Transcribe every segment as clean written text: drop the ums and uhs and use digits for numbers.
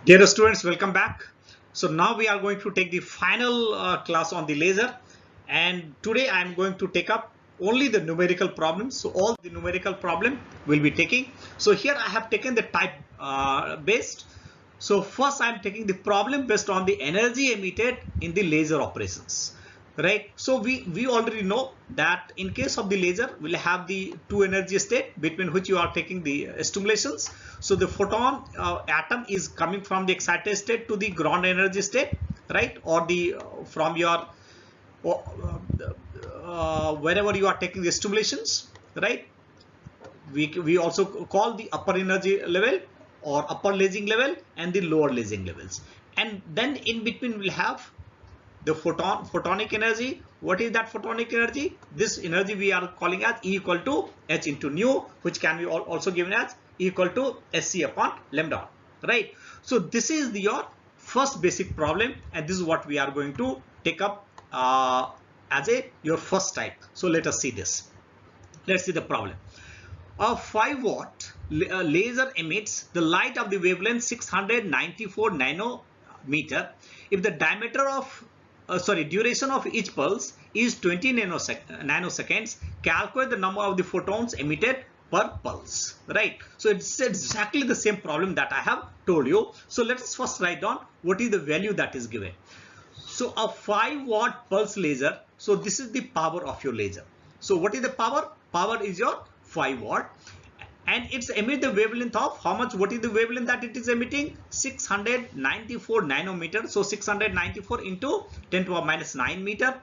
Dear students, welcome back. So now we are going to take the final class on the laser, and today I am going to take up only the numerical problems. So all the numerical problem will be taking. So here I have taken the type based. So first I am taking the problem based on the energy emitted in the laser operations. Right, so we already know that in case of the laser we'll have the two energy state between which you are taking the stimulations. So the photon atom is coming from the excited state to the ground energy state, right, or the from your wherever you are taking the stimulations, right. We also call the upper energy level or upper lasing level and the lower lasing levels, and then in between we'll have the photonic energy. What is that photonic energy? This energy we are calling as E equal to h into nu, which can be also given as E equal to sc upon lambda, right? So this is your first basic problem, and this is what we are going to take up as your first type. So let us see this. Let's see the problem. A 5-watt laser emits the light of the wavelength 694 nanometer if the diameter of duration of each pulse is 20 nanoseconds. Calculate the number of the photons emitted per pulse, right? So it's exactly the same problem that I have told you. So let's first write down what is the value that is given. So a 5-watt pulse laser, so this is the power of your laser. So what is the power? Power is your 5 watt, and it's emit the wavelength of how much? What is the wavelength that it is emitting? 694 nanometer. So 694 into 10 to the minus 9 meter,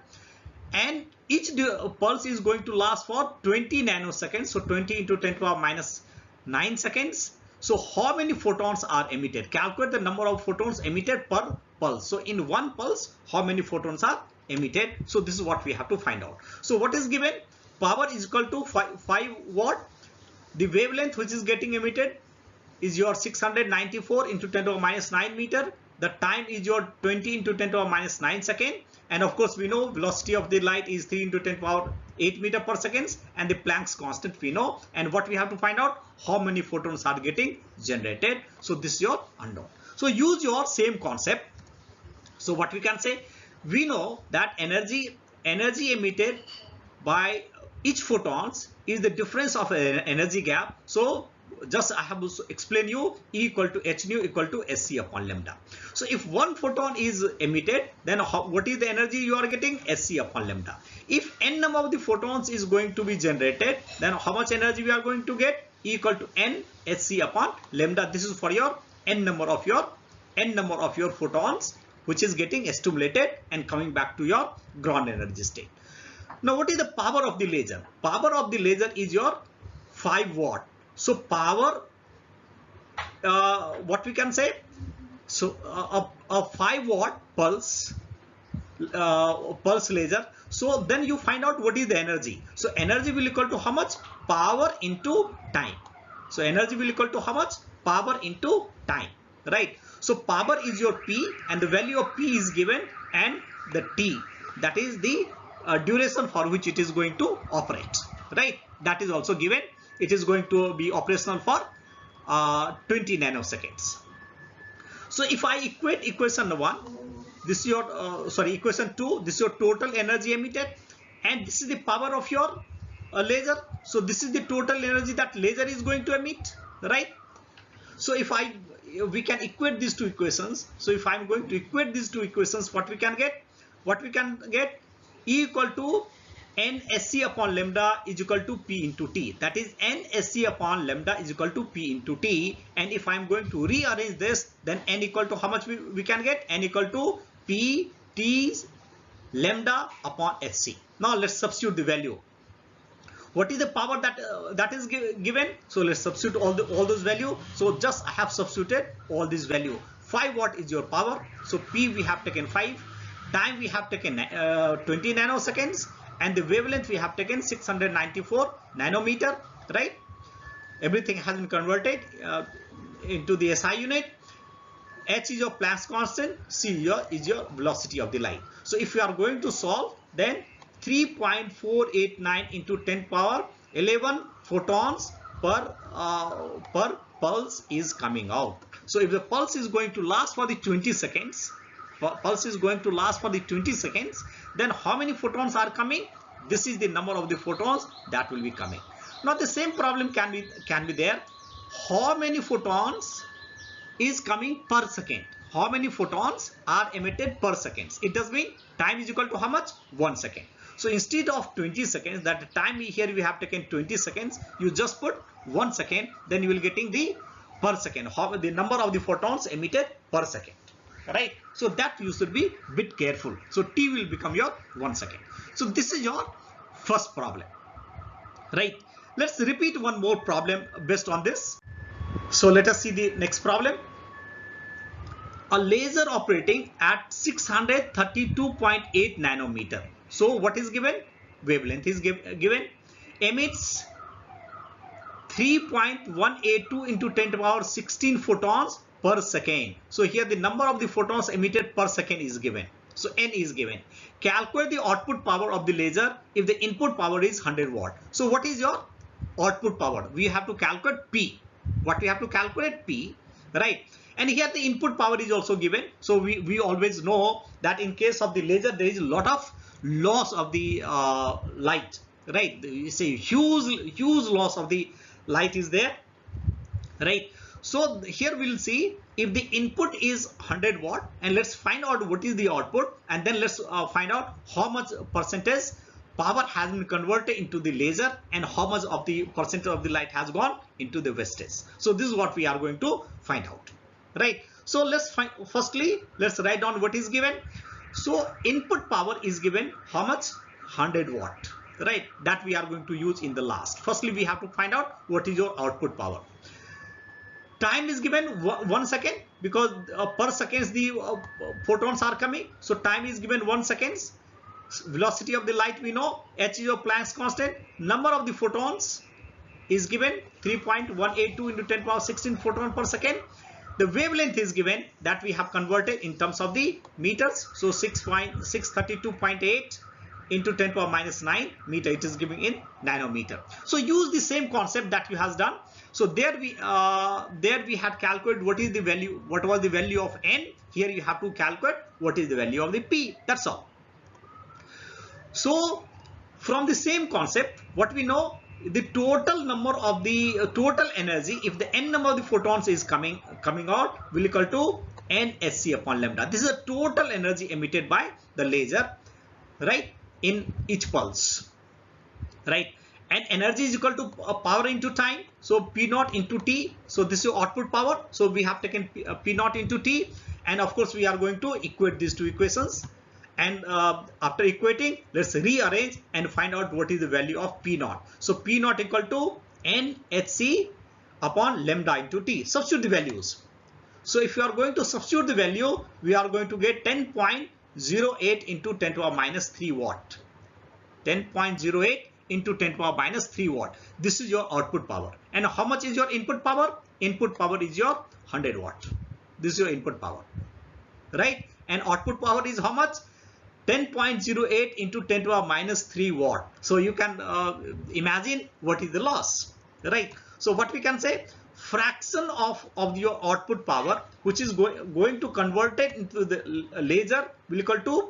and each pulse is going to last for 20 nanoseconds. So 20 into 10 to the minus 9 seconds. So how many photons are emitted? Calculate the number of photons emitted per pulse. So in one pulse, how many photons are emitted? So this is what we have to find out. So what is given? Power is equal to 5 watt. The wavelength which is getting emitted is your 694 into 10 to the minus 9 meter. The time is your 20 into 10 to the minus 9 second. And of course we know velocity of the light is 3 into 10 to the power 8 meter per second, and the Planck's constant we know. And what we have to find out? How many photons are getting generated. So this is your unknown. So use your same concept. So what we can say? We know that energy emitted by each photons is the difference of an energy gap. So just I have to explain you E equal to h nu equal to sc upon lambda. So if one photon is emitted, then what is the energy you are getting? Sc upon lambda. If n number of the photons is going to be generated, then how much energy we are going to get? E equal to n sc upon lambda. This is for your n number of your photons which is getting stimulated and coming back to your ground energy state. Now what is the power of the laser? Power of the laser is your 5 watt. So power, what we can say? So a 5 watt pulse laser. So then you find out what is the energy. So energy will equal to how much? Power into time. So energy will equal to how much? Power into time, right? So power is your P, and the value of P is given, and the T, that is the duration for which it is going to operate, right? That is also given. It is going to be operational for 20 nanoseconds. So if I equate equation 1, this is your equation 2, this is your total energy emitted, and this is the power of your laser. So this is the total energy that laser is going to emit, right? So if we can equate these two equations. So if I'm going to equate these two equations, what we can get? E equal to n sc upon lambda is equal to P into T. That is n sc upon lambda is equal to P into T. And if I'm going to rearrange this, then n equal to how much we can get? N equal to P T lambda upon Hc. Now let's substitute the value. What is the power that is given? So let's substitute all those value. So just I have substituted all this value. 5 watt is your power. So P we have taken 5. Time we have taken 20 nanoseconds, and the wavelength we have taken 694 nanometer, right? Everything has been converted into the SI unit. H is your Planck's constant, C is your velocity of the light. So if you are going to solve, then 3.489 into 10 power 11 photons per pulse is coming out. So if the pulse is going to last for the 20 seconds, then how many photons are coming? This is the number of the photons that will be coming. Now the same problem can be there. How many photons is coming per second? How many photons are emitted per second? It does mean time is equal to how much? 1 second. So instead of 20 seconds, that time here we have taken 20 seconds, you just put 1 second, then you will getting the per second, the number of the photons emitted per second, right? So that you should be bit careful. So T will become your 1 second. So this is your first problem, right? Let's repeat one more problem based on this. So let us see the next problem. A laser operating at 632.8 nanometer. So what is given? Wavelength is given. Emits 3.182 into 10 to the power 16 photons per second. So here the number of the photons emitted per second is given. So N is given. Calculate the output power of the laser if the input power is 100 watt. So what is your output power? We have to calculate P. What we have to calculate? P, right? And here the input power is also given. So we always know that in case of the laser there is a lot of loss of the light, right? You say huge loss of the light is there, right? So here we'll see if the input is 100 watt, and let's find out what is the output, and then let's find out how much percentage power has been converted into the laser and how much of the percentage of the light has gone into the wastage. So this is what we are going to find out, right? So let's find, firstly let's write down what is given. So input power is given how much? 100 watt, right? That we are going to use in the last. Firstly we have to find out what is your output power. Time is given 1 second, because per seconds the photons are coming. So time is given 1 second. Velocity of the light we know, h is your Planck's constant. Number of the photons is given 3.182 into 10 to the power 16 photon per second. The wavelength is given, that we have converted in terms of the meters. So 632.8 into 10 to the power minus 9 meter, it is giving in nanometer. So use the same concept that you has done. So there we had calculated what is the value, what was the value of N. Here you have to calculate what is the value of the P. That's all. So from the same concept, what we know, the total number of the total energy, if the N number of the photons is coming out, will equal to NHC upon lambda. This is the total energy emitted by the laser, right, in each pulse, right? And energy is equal to power into time. So P naught into T. So this is your output power. So we have taken P naught into T, and of course we are going to equate these two equations. And after equating, let's rearrange and find out what is the value of P naught. So P naught equal to NHC upon lambda into T. Substitute the values. So if you are going to substitute the value, we are going to get 10.08 into 10 to the power minus 3 watt. 10.08 into 10 to the power minus 3 watt. This is your output power. And how much is your input power? Input power is your 100 watt. This is your input power, right? And output power is how much? 10.08 into 10 to the power minus 3 watt. So you can imagine what is the loss, right? So what we can say, fraction of your output power, which is going to convert it into the laser, will equal to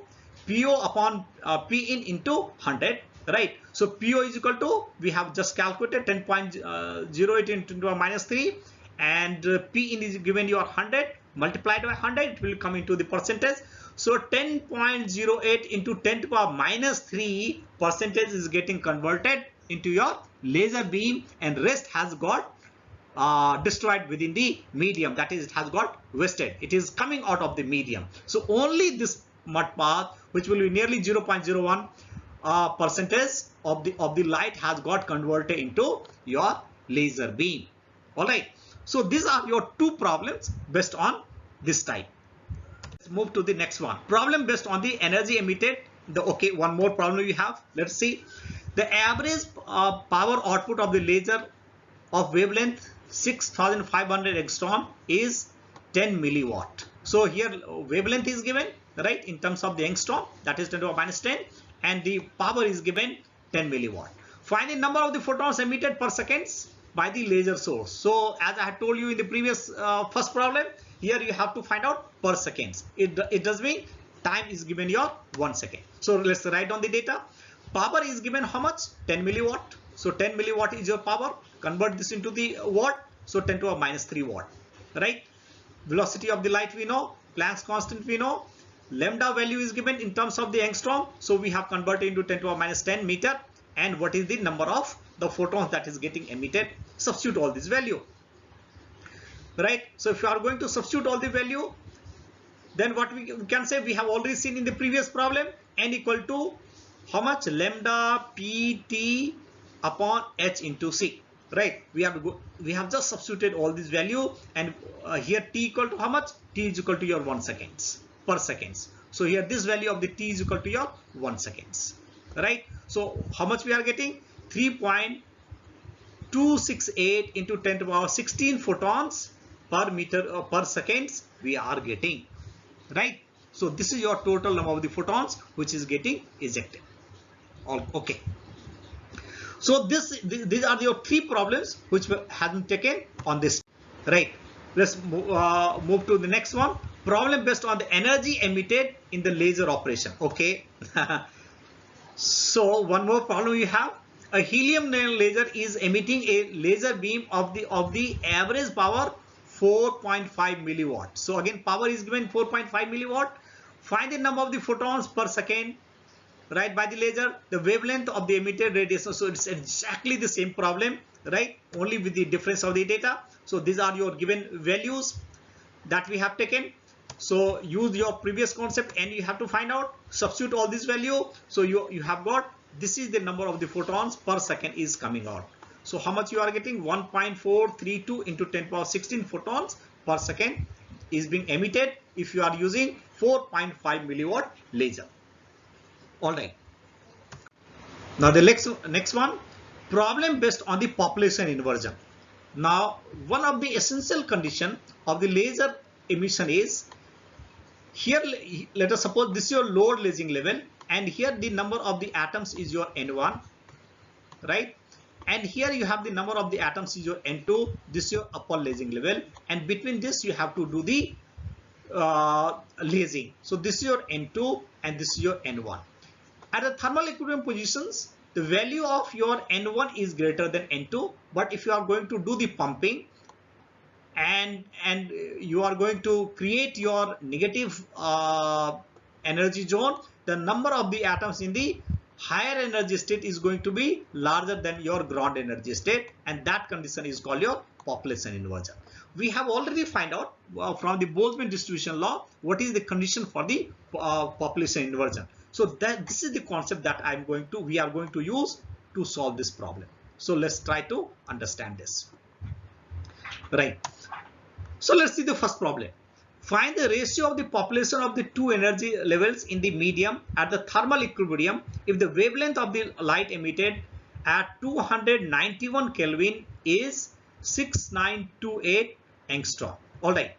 PO upon Pin into 100, right? So PO is equal to, we have just calculated 10.08 into 10 to the power minus 3, and Pin is given your 100 multiplied by 100, it will come into the percentage. So 10.08 into 10 to the power minus 3 percentage is getting converted into your laser beam, and rest has got destroyed within the medium, that is, it has got wasted. It is coming out of the medium. So only this mud path, which will be nearly 0.01 percentage of the light, has got converted into your laser beam. All right. So these are your two problems based on this type. Let's move to the next one. Problem based on the energy emitted. Okay, one more problem we have. Let's see. The average power output of the laser of wavelength 6500 angstrom is 10 milliwatt. So here wavelength is given, right, in terms of the angstrom, that is 10 to the power minus 10, and the power is given 10 milliwatt. Find the number of the photons emitted per seconds. by the laser source. So as I had told you in the previous first problem, here you have to find out per seconds. It does mean time is given your 1 second. So let's write down the data. Power is given how much? 10 milliwatt. So 10 milliwatt is your power. Convert this into the watt. So 10 to the minus 3 watt, right? Velocity of the light we know. Planck's constant we know. Lambda value is given in terms of the angstrom. So we have converted into 10 to the minus 10 meter. And what is the number of the photons that is getting emitted? Substitute all this value, right? So if you are going to substitute all the value, then what we can say, we have already seen in the previous problem, n equal to how much? Lambda pt upon h into c, right? We have just substituted all this value, and here t equal to how much? T is equal to your 1 seconds per seconds. So here this value of the t is equal to your 1 seconds, right? So how much we are getting? 3.268 into 10 to the power 16 photons per meter per seconds we are getting, right? So this is your total number of the photons which is getting ejected. All okay. So these are your 3 problems which have been taken on this, right? Let's move to the next one. Problem based on the energy emitted in the laser operation. Okay. So one more problem you have. A helium neon laser is emitting a laser beam of the average power 4.5 milliwatt. So again, power is given 4.5 milliwatt. Find the number of the photons per second, right, by the laser. The wavelength of the emitted radiation. So it's exactly the same problem, right? Only with the difference of the data. So these are your given values that we have taken. So use your previous concept and you have to find out, substitute all this value. So you have got, this is the number of the photons per second is coming out. So how much you are getting? 1.432 into 10 to the power 16 photons per second is being emitted if you are using 4.5 milliwatt laser. All right. Now the next one, problem based on the population inversion. Now one of the essential condition of the laser emission is, here let us suppose this is your lower lasing level, and here the number of the atoms is your N1, right? And here you have the number of the atoms is your N2. This is your upper lasing level, and between this you have to do the lasing. So this is your N2 and this is your N1. At the thermal equilibrium positions, the value of your N1 is greater than N2, but if you are going to do the pumping and you are going to create your negative energy zone, the number of the atoms in the higher energy state is going to be larger than your ground energy state, and that condition is called your population inversion. We have already find out from the Boltzmann distribution law what is the condition for the population inversion. So this is the concept that we are going to use to solve this problem. So let's try to understand this, right? So let's see the first problem. Find the ratio of the population of the two energy levels in the medium at the thermal equilibrium if the wavelength of the light emitted at 291 Kelvin is 6928 angstrom. All right.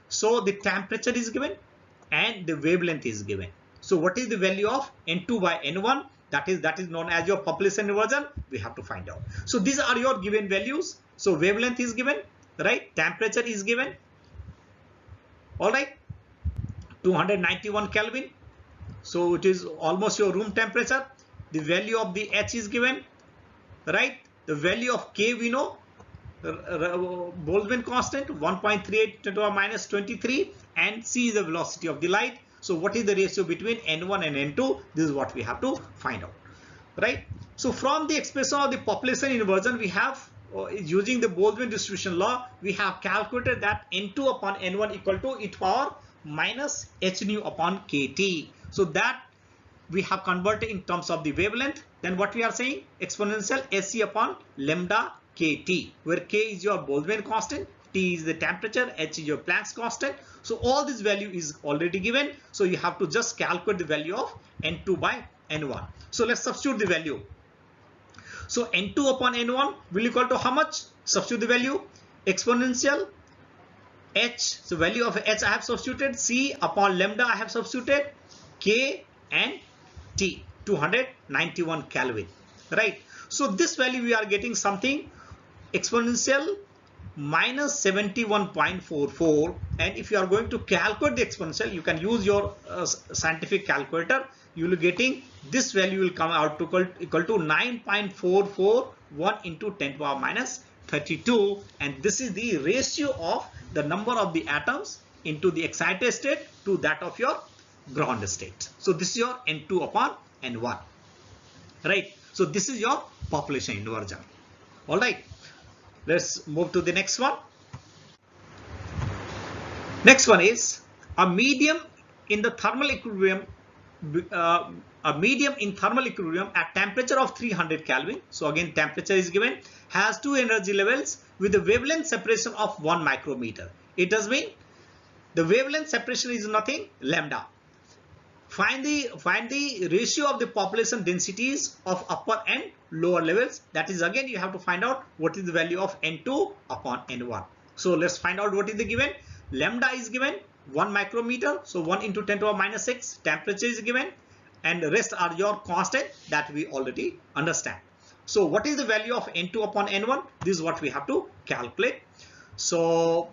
So the temperature is given and the wavelength is given. So what is the value of N2 by N1? That is known as your population inversion. We have to find out. So these are your given values. So wavelength is given, right? Temperature is given. All right, 291 Kelvin. So it is almost your room temperature. The value of the H is given, right? The value of K we know, Boltzmann constant 1.38 to the minus 23, and C is the velocity of the light. So what is the ratio between N1 and N2? This is what we have to find out, right? So from the expression of the population inversion, we have using the Boltzmann distribution law, we have calculated that N2 upon N1 equal to e to power minus h nu upon kt. So that we have converted in terms of the wavelength. Then what we are saying, exponential Sc upon lambda kt, where k is your Boltzmann constant, T is the temperature, h is your Planck's constant. So all this value is already given. So you have to just calculate the value of N2 by N1. So let's substitute the value. So N2 upon N1 will equal to how much? Substitute the value, exponential H. So value of H I have substituted, C upon lambda I have substituted, K and T, 291 Kelvin, right? So this value we are getting something exponential minus 71.44, and if you are going to calculate the exponential, you can use your scientific calculator. You will getting this value will come out to equal to 9.441 into 10 to the power minus 32, and this is the ratio of the number of the atoms into the excited state to that of your ground state. So this is your N2 upon N1, right? So this is your population inversion. All right, let's move to the next one. Next one is a medium in the thermal equilibrium. A medium in thermal equilibrium at temperature of 300 Kelvin. So again, temperature is given, has two energy levels with a wavelength separation of 1 micrometer. It does mean the wavelength separation is nothing, lambda. Find the ratio of the population densities of upper and lower levels. That is, again, you have to find out what is the value of N2 upon N1. So let's find out what is the given. Lambda is given 1 micrometer, so 1 into 10 to the minus 6. Temperature is given, and the rest are your constant that we already understand. So what is the value of N2 upon N1? This is what we have to calculate. So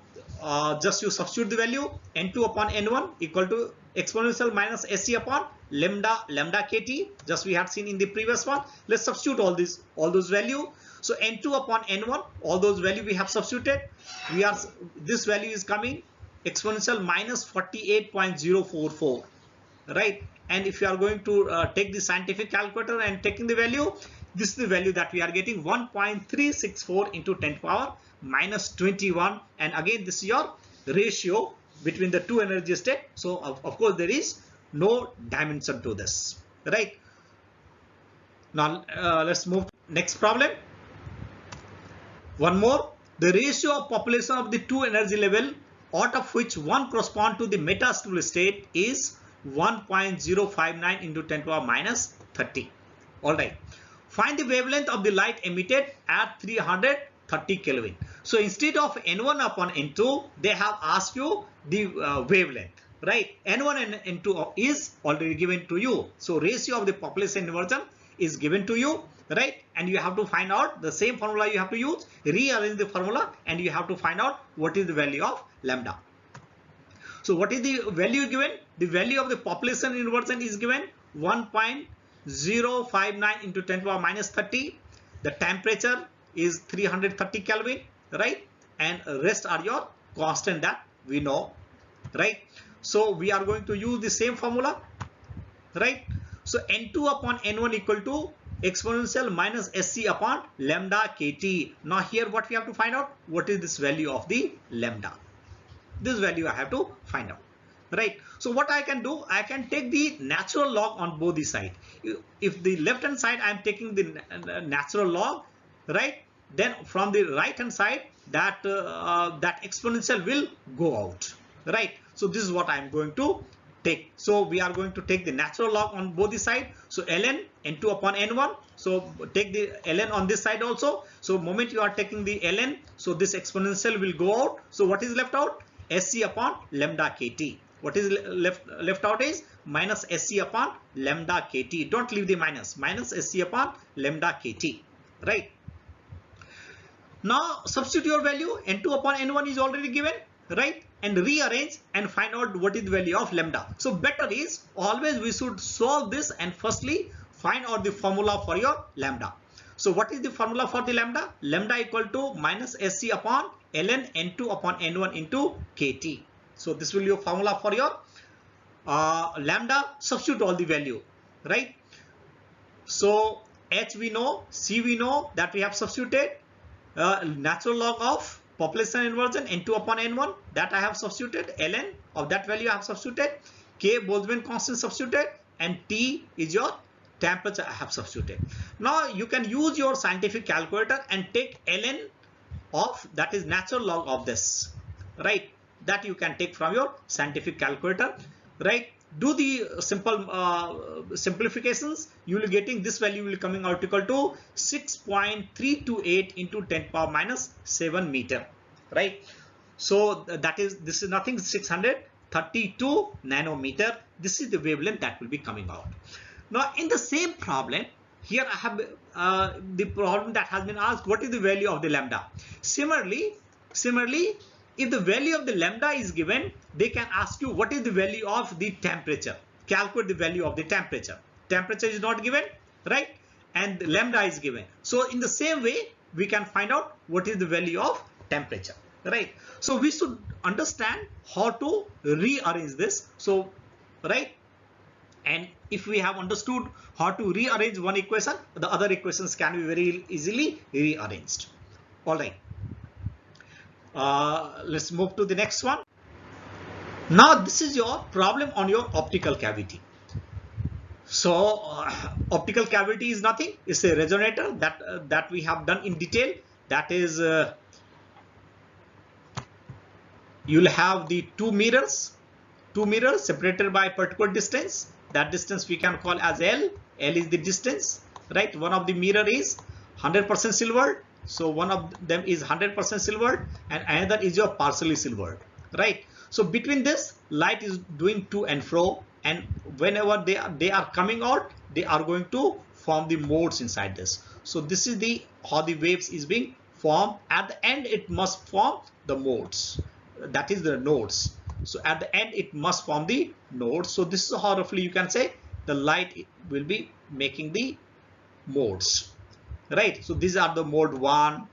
just you substitute the value. N2 upon N1 equal to exponential minus SC upon lambda KT. Just we had seen in the previous one. Let's substitute all those value. So N2 upon N1, all those value we have substituted. This value is coming exponential minus 48.044, right? And if you are going to take the scientific calculator and taking the value, this is the value that we are getting, 1.364 into 10 to the power minus 21. And again, this is your ratio between the two energy state. So of course there is no dimension to this, right? Now let's move to next problem. One more. The ratio of population of the two energy level, out of which one correspond to the metastable state, is 1.059 into 10 to the power minus 30. All right. Find the wavelength of the light emitted at 330 Kelvin. So instead of N1 upon N2, they have asked you the wavelength, right? N1 and N2 is already given to you. So ratio of the population inversion is given to you, right? And you have to find out the same formula you have to use, rearrange the formula, and you have to find out what is the value of lambda. So what is the value given? The value of the population inversion is given 1.059 into 10 to the power minus 30. The temperature is 330 Kelvin, right? And rest are your constant that we know, right? So we are going to use the same formula, right? So N2 upon N1 equal to exponential minus SC upon lambda KT. Now here what we have to find out, what is this value of the lambda? This value I have to find out, right? So what I can do, I can take the natural log on both the sides. If the left hand side I am taking the natural log, right? Then from the right hand side that exponential will go out, right? So this is what I am going to take. So we are going to take the natural log on both the side. So ln N2 upon N1. So take the ln on this side also. So moment you are taking the ln, so this exponential will go out. So what is left out? SC upon lambda KT. What is left out is minus SC upon lambda KT. Don't leave the minus SC upon lambda KT, right? Now substitute your value. N2 upon N1 is already given, right? And rearrange and find out what is the value of lambda. So better is always we should solve this and firstly find out the formula for your lambda. So what is the formula for the lambda? Lambda equal to minus SC upon ln N2 upon N1 into KT. So this will be your formula for your lambda. Substitute all the value, right? So H we know, C we know that we have substituted. Natural log of population inversion N2 upon N1 that I have substituted. Ln of that value I have substituted. K Boltzmann constant substituted, and T is your temperature I have substituted. Now you can use your scientific calculator and take ln of that is natural log of this, right? That you can take from your scientific calculator, right? Do the simple simplifications. You will getting this value will coming out equal to 6.328 into 10 to the power minus 7 meter, right? So this is nothing, 632 nanometer. This is the wavelength that will be coming out. Now in the same problem, here I have the problem that has been asked, what is the value of the lambda? Similarly, if the value of the lambda is given, they can ask you what is the value of the temperature. Calculate the value of the temperature. Temperature is not given, right? And the lambda is given. So in the same way, we can find out what is the value of temperature, right? So we should understand how to rearrange this. So, right? And if we have understood how to rearrange one equation, the other equations can be very easily rearranged. All right. Let's move to the next one. Now this is your problem on your optical cavity. So optical cavity is nothing. It's a resonator that we have done in detail. That is, you'll have the two mirrors separated by a particular distance. That distance we can call as L. L is the distance, right? One of the mirror is 100% silvered. So one of them is 100% silvered and another is your partially silvered, right? So between this, light is doing to and fro, and whenever they are coming out, they are going to form the modes inside this. So this is the how the waves is being formed. At the end, it must form the modes. That is the nodes. So at the end, it must form the nodes. So this is how roughly you can say the light will be making the modes, right? So these are the mode 1,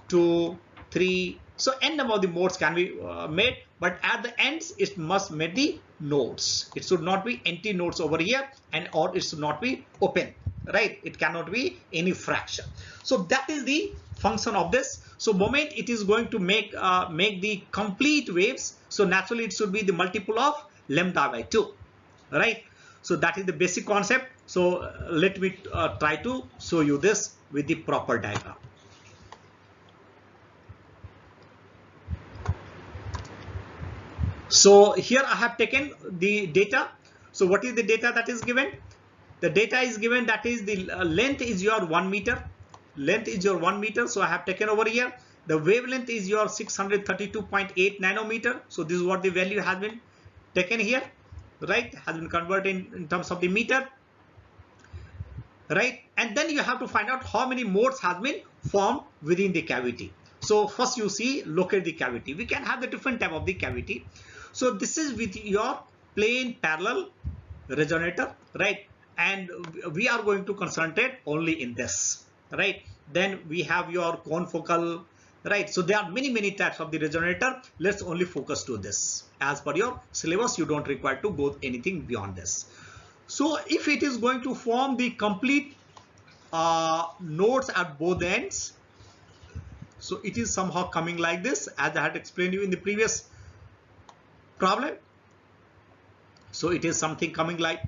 2, 3. So n number of the modes can be made, but at the ends it must make the nodes. It should not be empty nodes over here, and or it should not be open, right? It cannot be any fraction. So that is the function of this. So moment it is going to make the complete waves, so naturally it should be the multiple of lambda by 2, right? So that is the basic concept. So let me try to show you this with the proper diagram. So here I have taken the data. So what is the data that is given? The data is given, that is the length is your 1 meter. Length is your 1 meter. So I have taken over here. The wavelength is your 632.8 nanometer. So this is what the value has been taken here, right? Has been converted in terms of the meter, right? And then you have to find out how many modes has been formed within the cavity. So first you see, locate the cavity. We can have the different type of the cavity. So this is with your plain parallel resonator, right? And we are going to concentrate only in this, right? Then we have your confocal, right? So there are many types of the resonator. Let's only focus to this. As per your syllabus, you don't require to go anything beyond this. So if it is going to form the complete nodes at both ends, so it is somehow coming like this, as I had explained you in the previous problem. So it is something coming like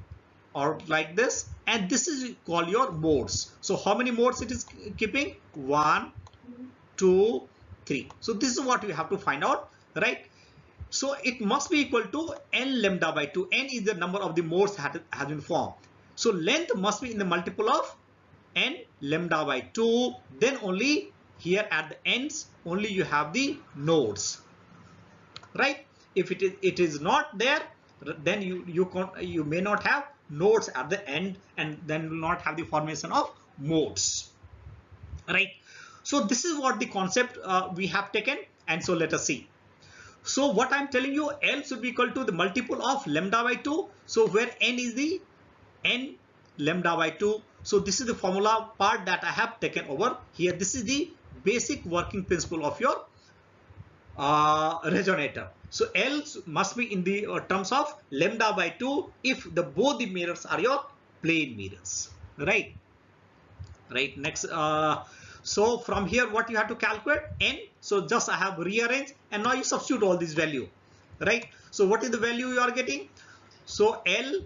or like this, and this is called your modes. So how many modes it is keeping? 1, 2, 3. So this is what we have to find out, right? So it must be equal to n lambda by 2. N is the number of the modes that has been formed. So length must be in the multiple of n lambda by 2. Then only here at the ends only you have the nodes, right? If it is not there, then you may not have nodes at the end, and then will not have the formation of modes, right? So this is what the concept we have taken, and so let us see. So what I'm telling you, L should be equal to the multiple of lambda by 2. So where n is the n lambda by 2. So this is the formula part that I have taken over here. This is the basic working principle of your resonator. So L must be in the terms of lambda by 2 if both the mirrors are your plane mirrors, right? Right. Next, so from here what you have to calculate? N. So just I have rearranged, and now you substitute all this value, right? So what is the value you are getting? So L,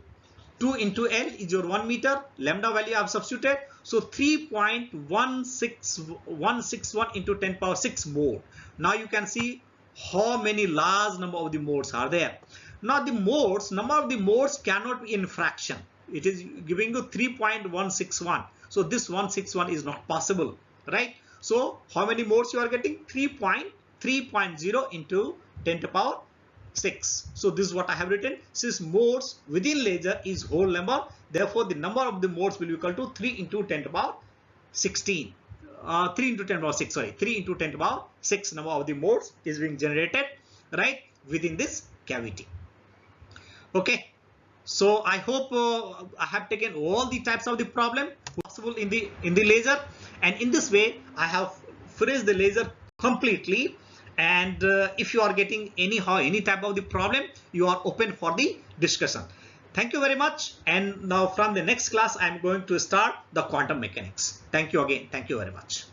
2 into L is your 1 meter. Lambda value I have substituted. So 3.161 into 10 power 6 mode. Now you can see how many large number of the modes are there. Now the modes, number of the modes cannot be in fraction. It is giving you 3.161. So this 161 is not possible, right? So how many modes you are getting? 3.0 into 10 to the power 6. So this is what I have written. Since modes within laser is whole number, Therefore, the number of the modes will be equal to 3 into 10 to the power 16. 3 into 10 to the power 6, sorry, 3 into 10 to the power 6 number of the modes is being generated, right, within this cavity. Okay, so I hope I have taken all the types of the problem possible in the laser, and in this way I have finished the laser completely. And if you are getting any type of the problem, you are open for the discussion. Thank you very much. And now from the next class, I am going to start the quantum mechanics. Thank you again. Thank you very much.